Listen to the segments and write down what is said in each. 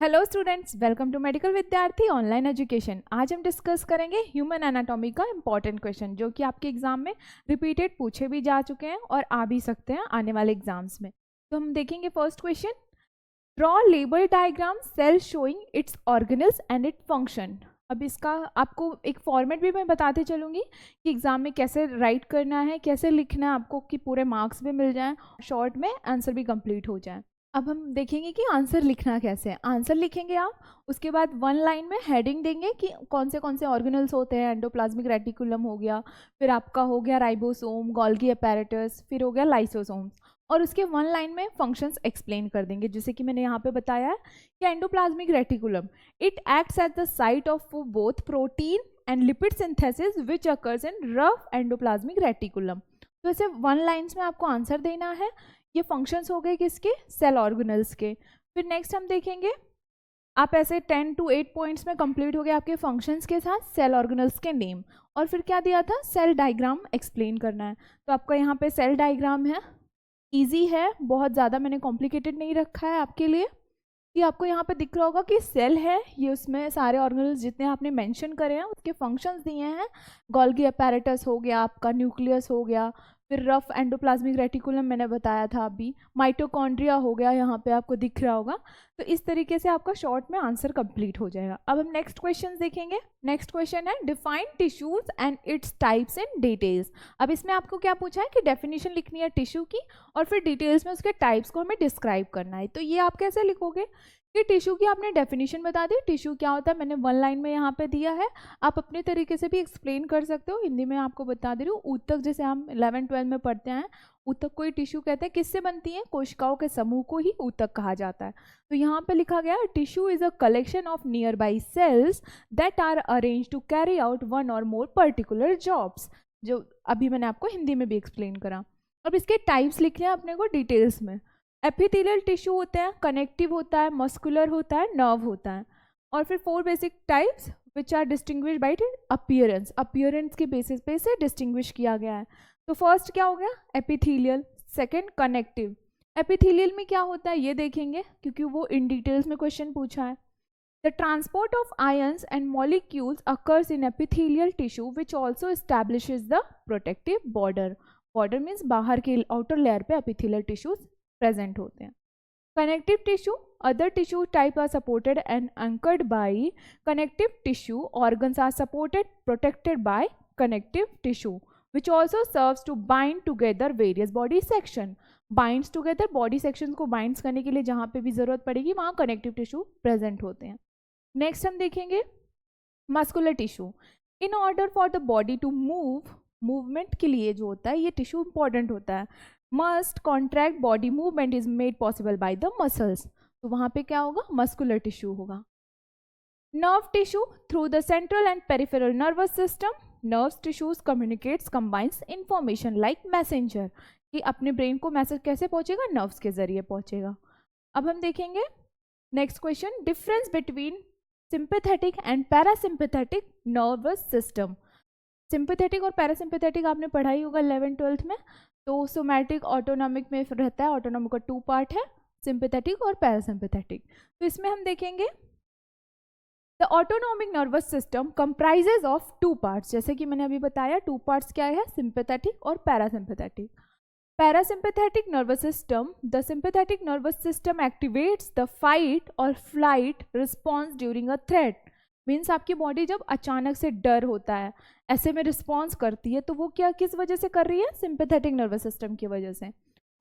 Hello students, welcome to medical Vidyarthi online education. आज हम discuss करेंगे ह्यूमन एनाटॉमी का इंपॉर्टेंट क्वेश्चन जो कि आपके एग्जाम में रिपीटेड पूछे भी जा चुके हैं और आ भी सकते हैं आने वाले एग्जाम्स में। तो हम देखेंगे first question, draw label diagram cell showing its organelles and it function. अब इसका आपको एक फॉर्मेट भी मैं बताते चलूँगी कि एग्जाम में कैसे राइट करना है, कैसे लिखना है आपको कि पूरे मार्क्स भी मिल जाएं, शॉर्ट में आंसर भी कंप्लीट हो जाए। अब हम देखेंगे कि आंसर लिखना कैसे है। आंसर लिखेंगे आप, उसके बाद वन लाइन में हेडिंग देंगे कि कौन से ऑर्गेनल्स होते हैं। एंडोप्लाज्मिक रेटिकुलम हो गया, फिर आपका हो गया राइबोसोम, गोल्गी अपैरेटस, फिर हो गया लाइसोसोम्स, और उसके वन लाइन में फंक्शंस एक्सप्लेन कर देंगे। जैसे कि मैंने यहाँ पे बताया है कि endoplasmic reticulum it acts at the site of both protein and lipid synthesis which occurs in rough endoplasmic reticulum. तो ऐसे वन लाइन्स में आपको आंसर देना है। ये फंक्शंस हो गए किसके? सेल ऑर्गेनल्स के। फिर नेक्स्ट हम देखेंगे, आप ऐसे 10 to 8 पॉइंट्स में कंप्लीट हो गए आपके फंक्शंस के साथ सेल ऑर्गेनल्स के नेम। और फिर क्या दिया था? सेल डायग्राम एक्सप्लेन करना है। तो आपका यहाँ पे सेल डायग्राम है, इजी है, बहुत ज़्यादा मैंने कॉम्प्लिकेटेड नहीं रखा है आपके लिए। कि आपको यहाँ पे दिख रहा होगा कि सेल है, ये उसमें सारे ऑर्गेनल्स जितने आपने मेंशन करे हैं उसके फंक्शंस दिए हैं। गोल्गी अपैरेटस हो गया, आपका न्यूक्लियस हो गया, फिर रफ एंडोप्लाज्मिक रेटिकुलम मैंने बताया था अभी, माइटोकॉन्ड्रिया हो गया, यहाँ पे आपको दिख रहा होगा। तो इस तरीके से आपका शॉर्ट में आंसर कंप्लीट हो जाएगा। अब हम नेक्स्ट क्वेश्चन देखेंगे। नेक्स्ट क्वेश्चन है define tissues and its types in details. अब इसमें आपको क्या पूछा है कि डेफिनेशन लिखनी है टिश्यू की और फिर डिटेल्स में उसके टाइप्स को हमें डिस्क्राइब करना है। तो ये आप कैसे लिखोगे कि टिश्यू की आपने डेफिनेशन बता दी, टिश्यू क्या होता है मैंने वन लाइन में यहाँ पे दिया है। आप अपने तरीके से भी एक्सप्लेन कर सकते हो, हिंदी में आपको बता दे रही हूँ। ऊतक जैसे हम 11-12 में पढ़ते हैं, ऊतक को ही टिश्यू कहते हैं। किससे बनती है? कोशिकाओं के समूह को ही ऊतक कहा जाता है। तो यहाँ पे लिखा गया tissue is a collection of nearby cells that are arrange to carry out one और मोर पर्टिकुलर जॉब्स, जो अभी मैंने आपको हिंदी में भी एक्सप्लेन करा। अब इसके टाइप्स लिखने हैं अपने को डिटेल्स में। एपिथेलियल टिश्यू होते हैं, कनेक्टिव होता है, मस्कुलर होता है, नर्व होता है। और फिर 4 basic types which are distinguish by appearance, appearance के बेसिस पे से डिस्टिंग्विश किया गया है। तो फर्स्ट क्या हो गया? एपिथेलियल। Second connective. एपिथेलियल में क्या होता है ये देखेंगे क्योंकि वो इन डिटेल्स में क्वेश्चन पूछा है। The transport of ions and molecules occurs in epithelial tissue which also establishes the protective border. Border means बाहर के आउटर लेयर पे एपिथेलियल टिश्यूज प्रेजेंट होते हैं। Connective tissue, other tissue type are supported and anchored by connective tissue. Organs are supported, protected by connective tissue, which also serves to bind together various body section. Binds together body sections को binds करने के लिए जहाँ पे भी जरूरत पड़ेगी वहाँ connective tissue present होते हैं। नेक्स्ट हम देखेंगे muscular tissue. In order for the body to move, movement के लिए जो होता है ये टिश्यू इंपॉर्टेंट होता है। Must contract body movement is made possible by the muscles. तो वहाँ पे क्या होगा? मस्कुलर टिश्यू होगा। Nerve tissue, through the central and peripheral nervous system nerves tissues communicates combines information like messenger, कि अपने ब्रेन को मैसेज कैसे पहुंचेगा? नर्व्स के जरिए पहुंचेगा। अब हम देखेंगे next question, difference between sympathetic and parasympathetic nervous system. Sympathetic और पैरासिम्पैथेटिक आपने पढ़ाई होगा 11-12 में। तो सोमैटिक ऑटोनॉमिक में रहता है, ऑटोनॉमिक का 2 पार्ट है, सिंपैथेटिक और पैरासिम्पैथेटिक। तो इसमें हम देखेंगे the autonomic nervous system comprises of 2 parts. जैसे कि मैंने अभी बताया 2 पार्ट्स क्या है? सिंपैथेटिक और parasympathetic. Parasympathetic nervous system, the sympathetic nervous system activates the fight और flight response during a threat. Means आपकी बॉडी जब अचानक से डर होता है ऐसे में रिस्पॉन्स करती है, तो वो क्या किस वजह से कर रही है? सिंपैथेटिक नर्वस सिस्टम की वजह से।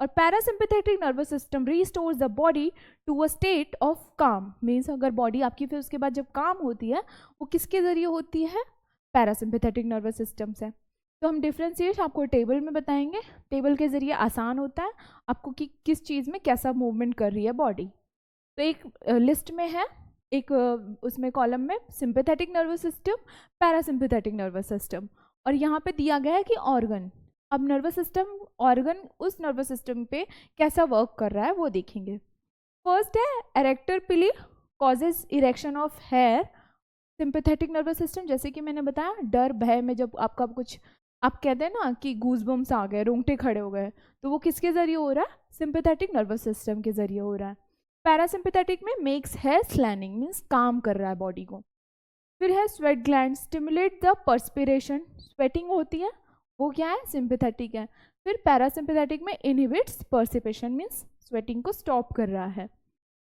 और parasympathetic nervous system restores the body to a state of calm. Means अगर बॉडी आपकी फिर उसके बाद जब काम होती है वो किसके जरिए होती है? पैरासिम्पैथेटिक नर्वस सिस्टम से। तो हम डिफ्रेंशिएट आपको टेबल में बताएंगे, टेबल के जरिए आसान होता है आपको कि किस चीज़ में कैसा मूवमेंट कर रही है बॉडी। तो एक लिस्ट में है, एक उसमें कॉलम में sympathetic nervous system, parasympathetic nervous system, और यहाँ पे दिया गया है कि ऑर्गन। अब नर्वस सिस्टम ऑर्गन उस नर्वस सिस्टम पे कैसा वर्क कर रहा है वो देखेंगे। फर्स्ट है erector pili, causes erection of hair. Sympathetic nervous system जैसे कि मैंने बताया डर भय में जब आपका कुछ आप कहते हैं ना कि गूजबम्स आ गए, रोंगटे खड़े हो गए, तो वो किसके जरिए हो रहा है? सिंपैथेटिक नर्वस सिस्टम के जरिए हो रहा है। पैरासिम्पैथेटिक में मेक्स है स्लैनिंग, मीन्स काम कर रहा है बॉडी को। फिर है sweat gland, stimulate the perspiration, sweating होती है वो क्या है, सिंपैथेटिक है। फिर पैरासिम्पैथेटिक में इनहिबिट्स पर्सिपेशन, मीन्स स्वेटिंग को स्टॉप कर रहा है।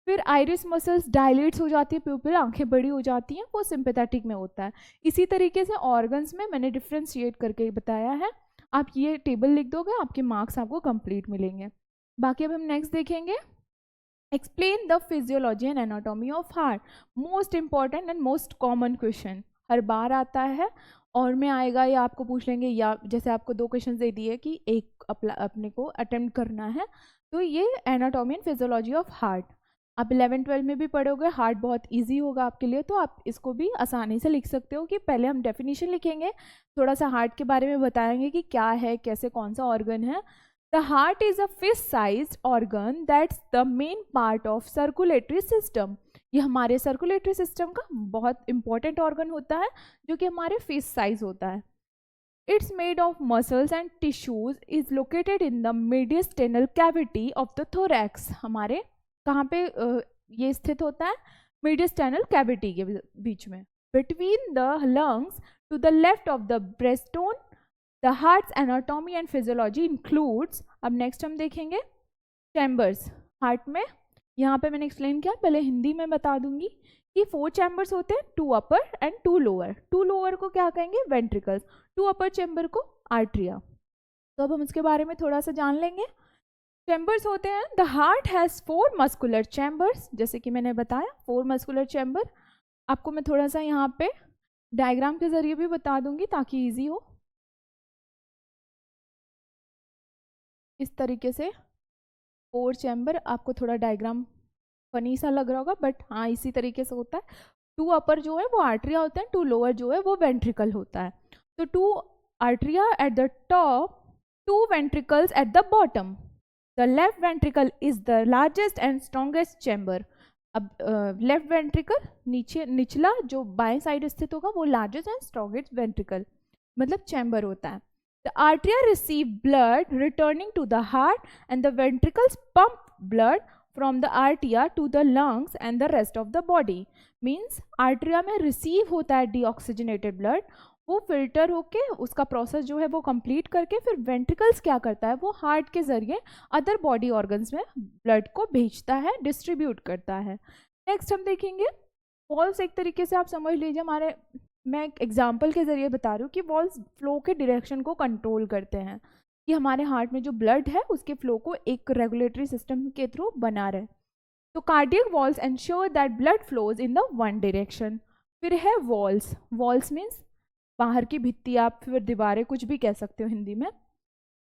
फिर आइरिस मसल्स डायलेट्स हो जाती है, प्यूपिल आंखें बड़ी हो जाती हैं, वो सिंपैथेटिक में होता है। इसी तरीके से ऑर्गन्स में मैंने डिफ्रेंशिएट करके बताया है, आप ये टेबल लिख दोगे आपके मार्क्स आपको कंप्लीट मिलेंगे। बाकी अब हम नेक्स्ट देखेंगे, explain the physiology and anatomy of heart, most important and most common question, हर बार आता है और में आएगा या आपको पूछ लेंगे, या जैसे आपको 2 क्वेश्चन दे दिए कि एक अपने को अटेम्प्ट करना है, तो ये anatomy and physiology of heart आप 11-12 में भी पढ़ोगे, हार्ट बहुत इजी होगा आपके लिए, तो आप इसको भी आसानी से लिख सकते हो कि पहले हम डेफिनेशन लिखेंगे, थोड़ा सा हार्ट के बारे में बताएंगे कि क्या है, कैसे, कौन सा ऑर्गन है। The heart is a fist-sized organ that's the main part of circulatory system. ये हमारे सर्कुलेटरी सिस्टम का बहुत इंपॉर्टेंट ऑर्गन होता है जो कि हमारे फिस्ट साइज होता है। It's made of muscles and tissues, is located in the mediastinal cavity of the thorax. हमारे कहाँ पे ये स्थित होता है, mediastinal cavity के बीच में, between the lungs to the left of the breastbone. The heart's anatomy and physiology includes, अब नेक्स्ट हम देखेंगे चैम्बर्स हार्ट में। यहाँ पे मैंने एक्सप्लेन किया, पहले हिंदी में बता दूंगी कि 4 चैम्बर्स होते हैं, 2 अपर एंड 2 लोअर। 2 लोअर को क्या कहेंगे, वेंट्रिकल्स, 2 अपर चैम्बर को आर्ट्रिया। तो अब हम उसके बारे में थोड़ा सा जान लेंगे। चैम्बर्स होते हैं, the heart has 4 muscular chambers, जैसे कि मैंने बताया 4 मस्कुलर चैम्बर। आपको मैं थोड़ा सा यहाँ पे डायग्राम के जरिए भी बता दूंगी ताकि ईजी हो। इस तरीके से 4 चैम्बर, आपको थोड़ा डायग्राम फनी सा लग रहा होगा बट हाँ इसी तरीके से होता है। 2 अपर जो है वो आर्ट्रिया होता है, 2 लोअर जो है वो वेंट्रिकल होता है। तो 2 atria at the top, 2 ventricles at the bottom. The left ventricle is the largest and strongest chamber. अब लेफ्ट वेंट्रिकल नीचे, निचला जो बाएं साइड स्थित होगा वो लार्जेस्ट एंड स्ट्रॉन्गेस्ट वेंट्रिकल मतलब चैम्बर होता है। The arteria receive blood returning to the heart and the ventricles pump blood from the arteria to the lungs and the rest of the body. Means arteria में receive होता है deoxygenated blood, वो filter होके उसका process जो है वो complete करके फिर वेंट्रिकल्स क्या करता है, वो हार्ट के जरिए अदर बॉडी ऑर्गन्स में ब्लड को भेजता है, डिस्ट्रीब्यूट करता है। नेक्स्ट हम देखेंगे वॉल्स। एक तरीके से आप समझ लीजिए, हमारे मैं एक एग्जाम्पल के ज़रिए बता रही हूँ कि वॉल्स फ्लो के डायरेक्शन को कंट्रोल करते हैं कि हमारे हार्ट में जो ब्लड है उसके फ्लो को एक रेगुलेटरी सिस्टम के थ्रू बना रहे। तो cardiac walls ensure that blood flows in the one direction. फिर है वॉल्स, वॉल्स मीन्स बाहर की भित्ति, आप फिर दीवारें कुछ भी कह सकते हो हिंदी में।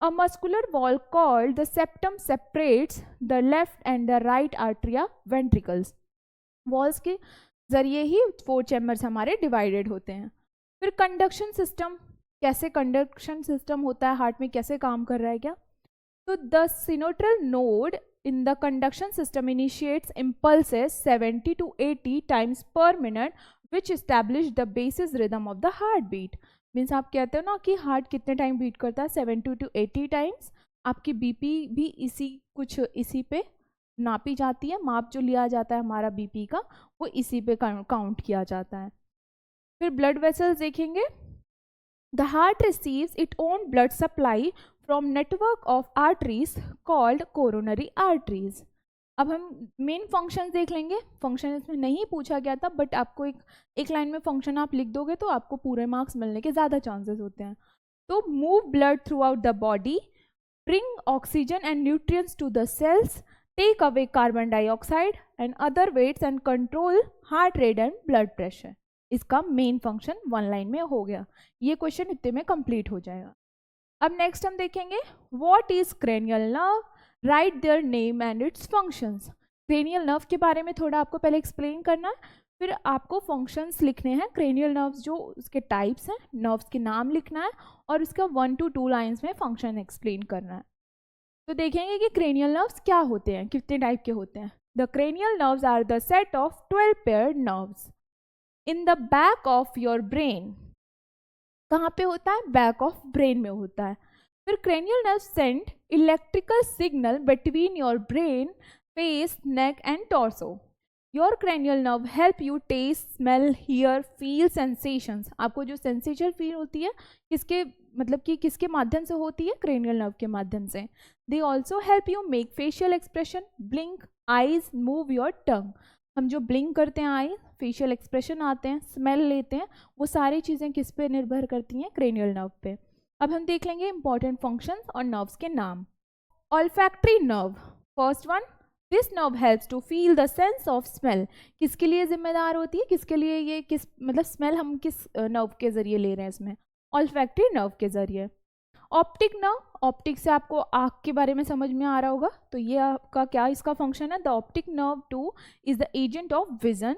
A muscular wall called the septum separates the left and the right atria ventricles. Walls के जरिए ही 4 चैम्बर्स हमारे डिवाइडेड होते हैं। फिर कंडक्शन सिस्टम, कैसे कंडक्शन सिस्टम होता है हार्ट में, कैसे काम कर रहा है क्या। तो the sinoatrial node in the conduction system initiates impulses 70 to 80 times per minute which establish the basis rhythm of the heartbeat. Means आप कहते हो ना कि हार्ट कितने टाइम बीट करता है, 70 to 80 टाइम्स। आपकी बीपी भी इसी पे नापी जाती है, माप जो लिया जाता है हमारा बीपी का वो इसी पे काउंट किया जाता है। फिर ब्लड वेसल्स देखेंगे। The heart receives it own blood supply from network of arteries called coronary arteries. अब हम मेन फंक्शन देख लेंगे। फंक्शन इसमें नहीं पूछा गया था बट आपको एक लाइन में फंक्शन आप लिख दोगे तो आपको पूरे मार्क्स मिलने के ज़्यादा चांसेस होते हैं। तो move blood throughout the body, bring oxygen and nutrients to the cells, take away carbon dioxide and other weights and control heart rate and blood pressure। इसका मेन फंक्शन 1 लाइन में हो गया। ये question इतने में complete हो जाएगा। अब नेक्स्ट हम देखेंगे what is cranial nerve, right their name and it's functions. Cranial nerve के बारे में थोड़ा आपको पहले एक्सप्लेन करना है, फिर आपको फंक्शंस लिखने हैं। क्रेनियल नर्व्स जो उसके टाइप्स हैं, नर्व्स के नाम लिखना है और उसका 1 to 2 लाइन्स में फंक्शन एक्सप्लेन करना है। तो देखेंगे कि क्रेनियल नर्व्स क्या होते हैं, कितने टाइप के होते हैं। The cranial nerves are the set of 12 paired nerves in the back of your brain. कहाँ पे होता है, बैक ऑफ ब्रेन में होता है। फिर cranial nerves send electrical signal between your brain face, neck and torso. Your cranial nerve help you taste, smell, hear, feel sensations. आपको जो sensation feel होती है किसके मतलब कि किसके माध्यम से होती है? cranial nerve के माध्यम से. They also help you make facial expression, blink, eyes, move your tongue. हम जो blink करते हैं आई, facial expression आते हैं, smell लेते हैं, वो सारी चीज़ें किस पे निर्भर करती हैं? cranial nerve पे. अब हम देख लेंगे important functions और nerves के नाम. Olfactory nerve, first one. This nerve helps to feel the sense of smell. किसके लिए जिम्मेदार होती है? किसके लिए ये किस मतलब स्मेल हम किस नर्व के जरिए ले रहे हैं इसमें? ऑल्फैक्टरी नर्व के जरिए. ऑप्टिक नर्व, ऑप्टिक से आपको आँख के बारे में समझ में आ रहा होगा, तो ये आपका क्या इसका फंक्शन है? The optic nerve two is the agent of vision.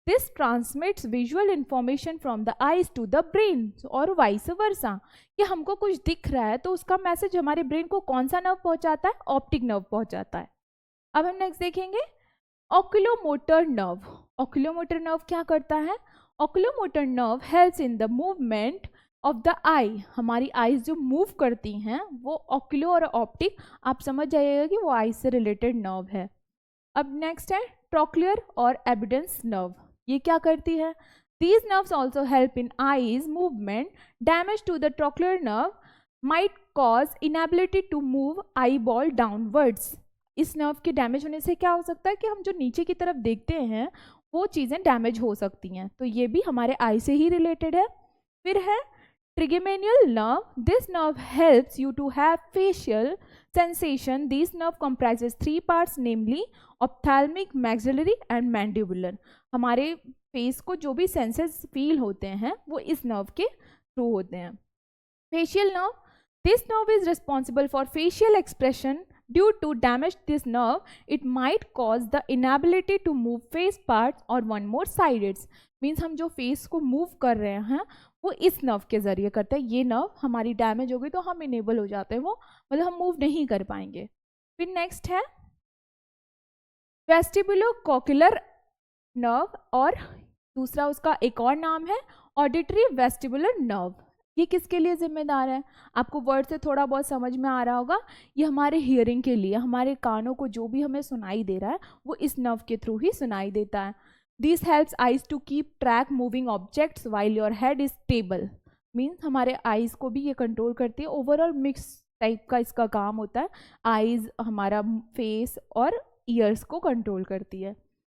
This transmits visual information from the eyes to the brain और वाइस वर्सा. कि हमको कुछ दिख रहा है तो उसका मैसेज हमारे ब्रेन को कौन सा नर्व पहुंचाता है? ऑप्टिक नर्व पहुंचाता है. अब हम नेक्स्ट देखेंगे ओक्यूलोमोटर नर्व. ओक्यूलोमोटर नर्व क्या करता है? Oculomotor nerve helps in the movement of the eye. हमारी आईज जो मूव करती हैं वो ओक्यूलो और ऑप्टिक आप समझ जाइएगा कि वो आई से रिलेटेड नर्व है. अब नेक्स्ट है ट्रोक्लियर और एविडेंस नर्व. ये क्या करती है? These nerves also help in eyes movement. Damage to the trochlear nerve might cause inability to move eyeball downwards. इस नर्व के डैमेज होने से क्या हो सकता है कि हम जो नीचे की तरफ देखते हैं वो चीज़ें डैमेज हो सकती हैं. तो ये भी हमारे आई से ही रिलेटेड है. फिर है trigeminal nerve. This nerve helps you to have facial sensation. This nerve comprises 3 parts namely ophthalmic, maxillary and mandibular. हमारे फेस को जो भी सेंसेस फील होते हैं वो इस नर्व के थ्रू होते हैं. Facial nerve. This nerve is responsible for facial expression. Due to damage this nerve, it might cause the inability to move face parts or one more sides. Means हम जो face को move कर रहे हैं वो इस नर्व के जरिए करते हैं. ये नर्व हमारी डैमेज हो गई तो हम इनेबल हो जाते हैं, वो मतलब हम मूव नहीं कर पाएंगे. फिर नेक्स्ट है वेस्टिबुलोकोक्युलर नर्व और दूसरा उसका एक और नाम है ऑडिटरी वेस्टिबुलर नर्व. ये किसके लिए जिम्मेदार है? आपको वर्ड से थोड़ा बहुत समझ में आ रहा होगा. ये हमारे हियरिंग के लिए, हमारे कानों को जो भी हमें सुनाई दे रहा है वो इस नर्व के थ्रू ही सुनाई देता है. This helps eyes to keep track moving objects while your head is stable. Means हमारे आइज को भी ये कंट्रोल करती है. ओवरऑल मिक्स टाइप का इसका काम होता है. आइज हमारा फेस और ईयर्स को कंट्रोल करती है.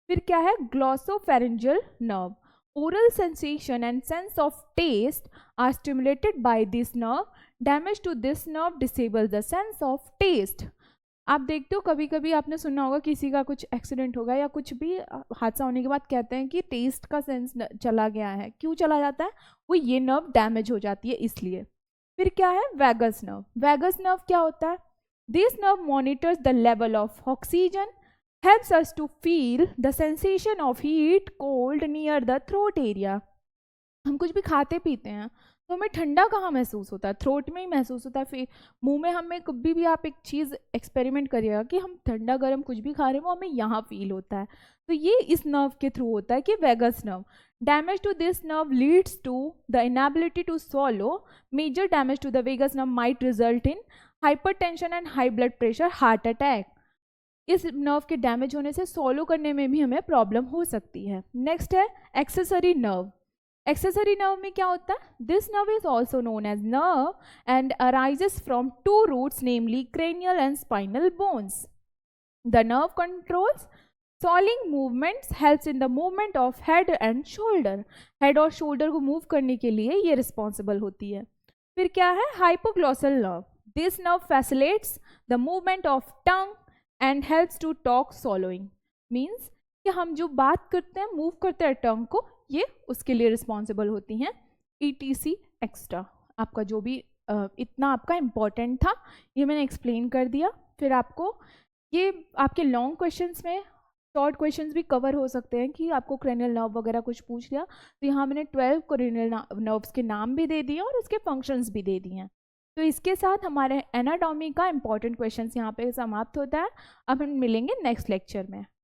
फिर क्या है glossopharyngeal nerve. Oral sensation and sense of taste are stimulated by this nerve. Damage to this nerve disables the sense of taste. आप देखते हो कभी कभी आपने सुना होगा किसी का कुछ एक्सीडेंट होगा या कुछ भी हादसा होने के बाद कहते हैं कि टेस्ट का सेंस चला गया है. क्यों चला जाता है? वो ये नर्व डैमेज हो जाती है इसलिए. फिर क्या है वैगस नर्व. वैगस नर्व क्या होता है? This nerve monitors the level of oxygen. Helps us to feel the sensation of heat, cold near the throat area. हम कुछ भी खाते पीते हैं तो हमें ठंडा कहाँ महसूस होता है? थ्रोट में ही महसूस होता है. फिर मुंह में हमें कभी भी आप एक चीज़ एक्सपेरिमेंट करिएगा कि हम ठंडा गर्म कुछ भी खा रहे हैं वो हमें यहाँ फील होता है. तो ये इस नर्व के थ्रू होता है कि vagus nerve. Damage to this nerve leads to the inability to swallow. Major damage to the vagus nerve might result in hypertension and high blood pressure, heart attack. इस नर्व के damage होने से सॉलो करने में भी हमें प्रॉब्लम हो सकती है. नेक्स्ट है एक्सेसरी नर्व. एक्सेसरी नर्व में क्या होता है? This nerve is also known as nerve and arises from 2 roots namely cranial and spinal bones. The nerve controls swallowing movements, helps in the movement of head and shoulder. Head और shoulder को move करने के लिए ये responsible होती है. फिर क्या है hypoglossal nerve. This nerve facilitates the movement of tongue and helps to talk swallowing. Means कि हम जो बात करते हैं मूव करते हैं टंग को, ये उसके लिए रिस्पॉन्सिबल होती हैं. ETC extra. आपका जो भी इतना आपका इम्पॉर्टेंट था ये मैंने एक्सप्लेन कर दिया. फिर आपको ये आपके लॉन्ग क्वेश्चंस में शॉर्ट क्वेश्चंस भी कवर हो सकते हैं कि आपको क्रेनियल नर्व वगैरह कुछ पूछ लिया तो यहाँ मैंने 12 क्रेनियल नर्व्स के नाम भी दे दिए और उसके फंक्शंस भी दे दिए हैं. तो इसके साथ हमारे एनाटॉमी का इम्पॉर्टेंट क्वेश्चंस यहाँ पे समाप्त होता है. अब हम मिलेंगे नेक्स्ट लेक्चर में.